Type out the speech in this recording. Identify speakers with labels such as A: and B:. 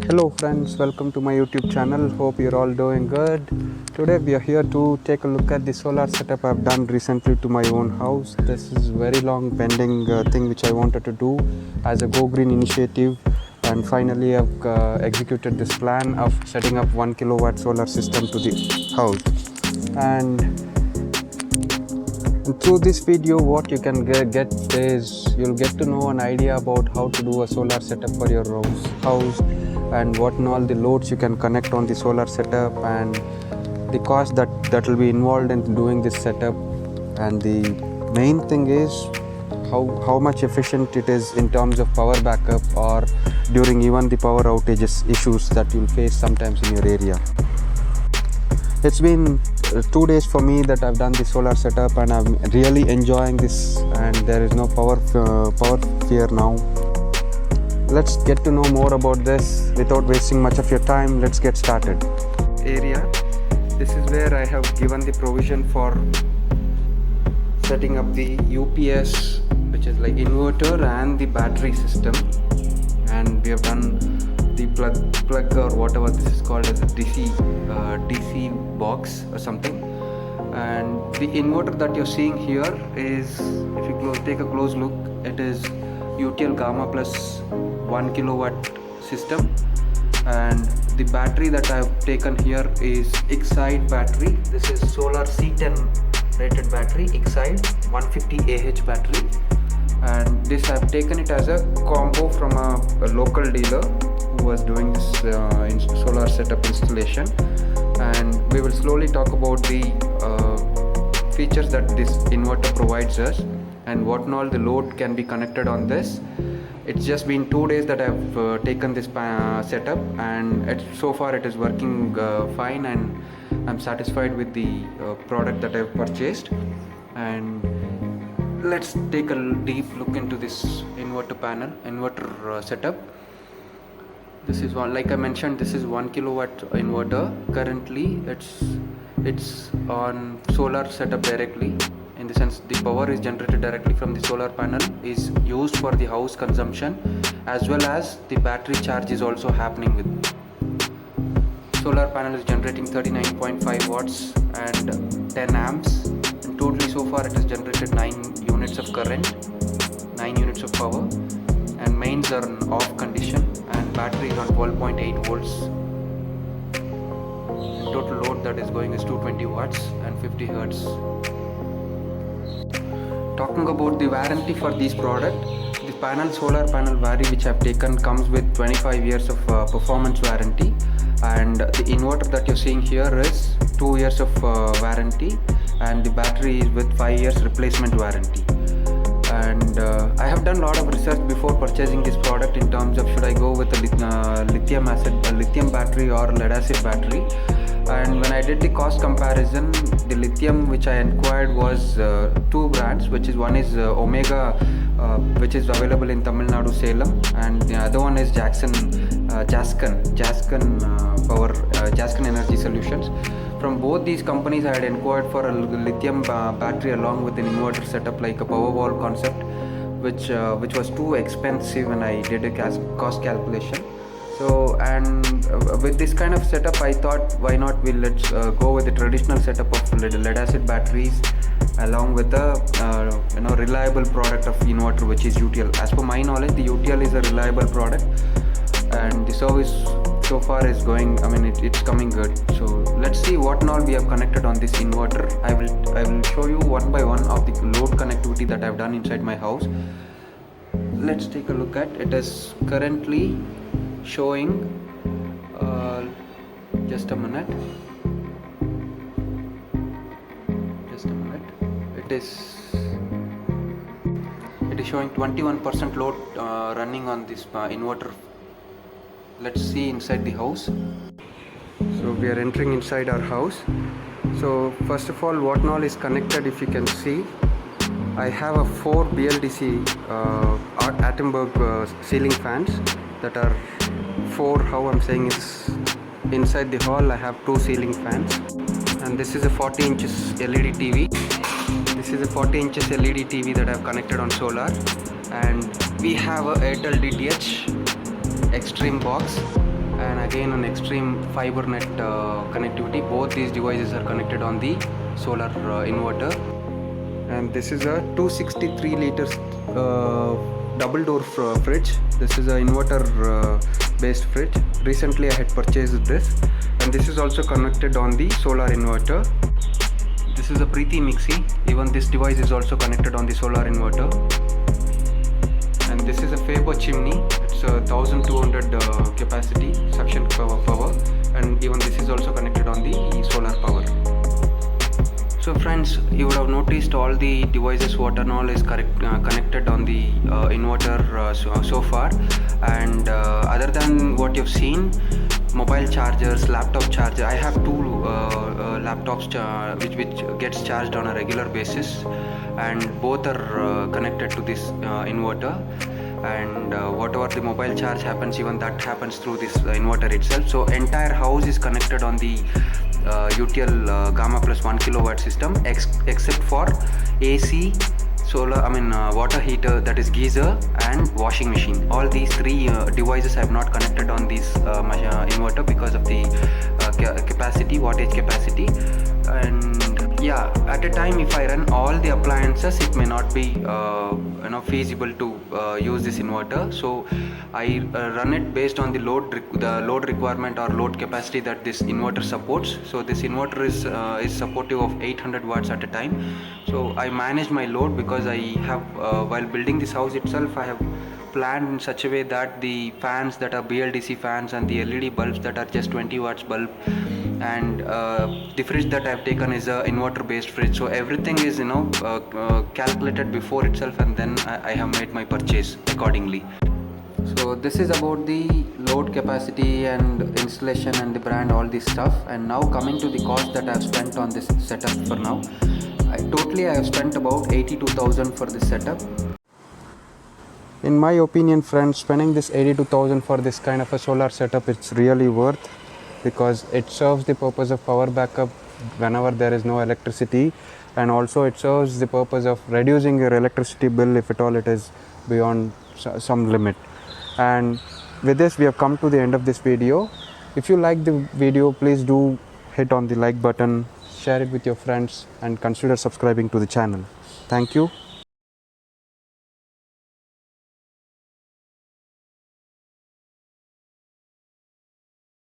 A: Hello friends, welcome to my YouTube channel. Hope you're all doing good. Today we are here to take a look at the solar setup I've done recently to my own house. This is very long pending thing which I wanted to do as a Go Green initiative, and finally I've executed this plan of setting up 1 kilowatt solar system to the house. And through this video what you can get is you'll get to know an idea about how to do a solar setup for your house and what and all the loads you can connect on the solar setup and the cost that will be involved in doing this setup, and the main thing is how much efficient it is in terms of power backup or during even the power outages issues that you'll face sometimes in your area. It's been 2 days for me that I've done the solar setup, and I'm really enjoying this, and there is no power fear now. Let's get to know more about this without wasting much of your time. Let's get started. Area. This is where I have given the provision for setting up the UPS, which is like inverter, and the battery system, and we have done the plug or whatever this is called as a DC box or something. And the inverter that you're seeing here is, if you take a close look, it is UTL Gamma plus 1 kilowatt system, and the battery that I have taken here is Exide battery. This is solar C10 rated battery, Exide 150 AH battery, and this I have taken it as a combo from a local dealer who was doing this solar setup installation. And we will slowly talk about the features that this inverter provides us and what and all the load can be connected on this. It's just been 2 days that I've taken this setup, and so far it is working fine, and I'm satisfied with the product that I've purchased. And let's take a deep look into this inverter setup. This is one, like I mentioned, this is 1 kilowatt inverter. Currently it's on solar setup directly, in the sense the power is generated directly from the solar panel, is used for the house consumption, as well as the battery charge is also happening with. Solar panel is generating 39.5 watts and 10 amps, and totally so far it has generated 9 units of current, 9 units of power, and mains are in off condition, and battery is on 12.8 volts. And total load that is going is 220 watts and 50 hertz. Talking about the warranty for this product, the solar panel Waree which I have taken comes with 25 years of performance warranty, and the inverter that you're seeing here is 2 years of warranty, and the battery is with 5 years replacement warranty. And I have done a lot of research before purchasing this product in terms of should I go with a lithium battery or lead acid battery. And when I did the cost comparison, the lithium which I inquired was 2 brands, which is one is Omega, which is available in Tamil Nadu, Salem, and the other one is Jascan Energy Solutions. From both these companies I had inquired for a lithium battery along with an inverter setup, like a Powerwall concept, which was too expensive when I did a cost calculation. So, and with this kind of setup I thought, why not let's go with the traditional setup of lead acid batteries along with the reliable product of inverter, which is UTL. As per my knowledge, the UTL is a reliable product, and the service so far is going, it's coming good. So let's see what and all we have connected on this inverter. I will show you one by one of the load connectivity that I've done inside my house. Let's take a look at it. Is currently showing just a minute. It is showing 21% load running on this inverter. Let's see inside the house. So we are entering inside our house. So first of all, what and all is connected, if you can see, I have a 4 BLDC Attenberg ceiling fans that are 4, how I'm saying is, inside the hall I have 2 ceiling fans, and this is a 40 inches LED TV. This is a 40 inches LED TV that I have connected on solar, and we have a Airtel DTH Extreme box, and again an extreme fiber net connectivity. Both these devices are connected on the solar inverter. And this is a 263 liters double door fridge. This is an inverter based fridge. Recently I had purchased this, and this is also connected on the solar inverter. This is a Preeti Mixie. Even this device is also connected on the solar inverter. And this is a Faber chimney. It's a 1200 capacity suction power, and even this is also connected on the solar power. So friends, you would have noticed all the devices what and all is connected on the inverter so far, and other than what you've seen, mobile chargers, laptop charger. I have two laptops which gets charged on a regular basis, and both are connected to this inverter. And whatever the mobile charge happens, even that happens through this inverter itself. So entire house is connected on the UTL Gamma plus 1 kilowatt system, except for AC, solar, water heater, that is geyser, and washing machine. All these three devices I have not connected on this inverter because of the capacity, wattage capacity. And yeah, at a time if I run all the appliances, it may not be feasible to use this inverter. So I run it based on the load requirement or load capacity that this inverter supports. So this inverter is supportive of 800 watts at a time. So I manage my load because I have while building this house itself, I have planned in such a way that the fans that are BLDC fans and the LED bulbs that are just 20 watts bulb, and the fridge that I have taken is a inverter based fridge. So everything is calculated before itself, and then I have made my purchase accordingly. So this is about the load capacity and installation and the brand, all this stuff. And now coming to the cost that I have spent on this setup for now. I have spent about 82,000 for this setup. In my opinion, friends, spending this 82,000 for this kind of a solar setup, it's really worth, because it serves the purpose of power backup whenever there is no electricity, and also it serves the purpose of reducing your electricity bill if at all it is beyond some limit. And with this, we have come to the end of this video. If you like the video, please do hit on the like button, share it with your friends, and consider subscribing to the channel. Thank you.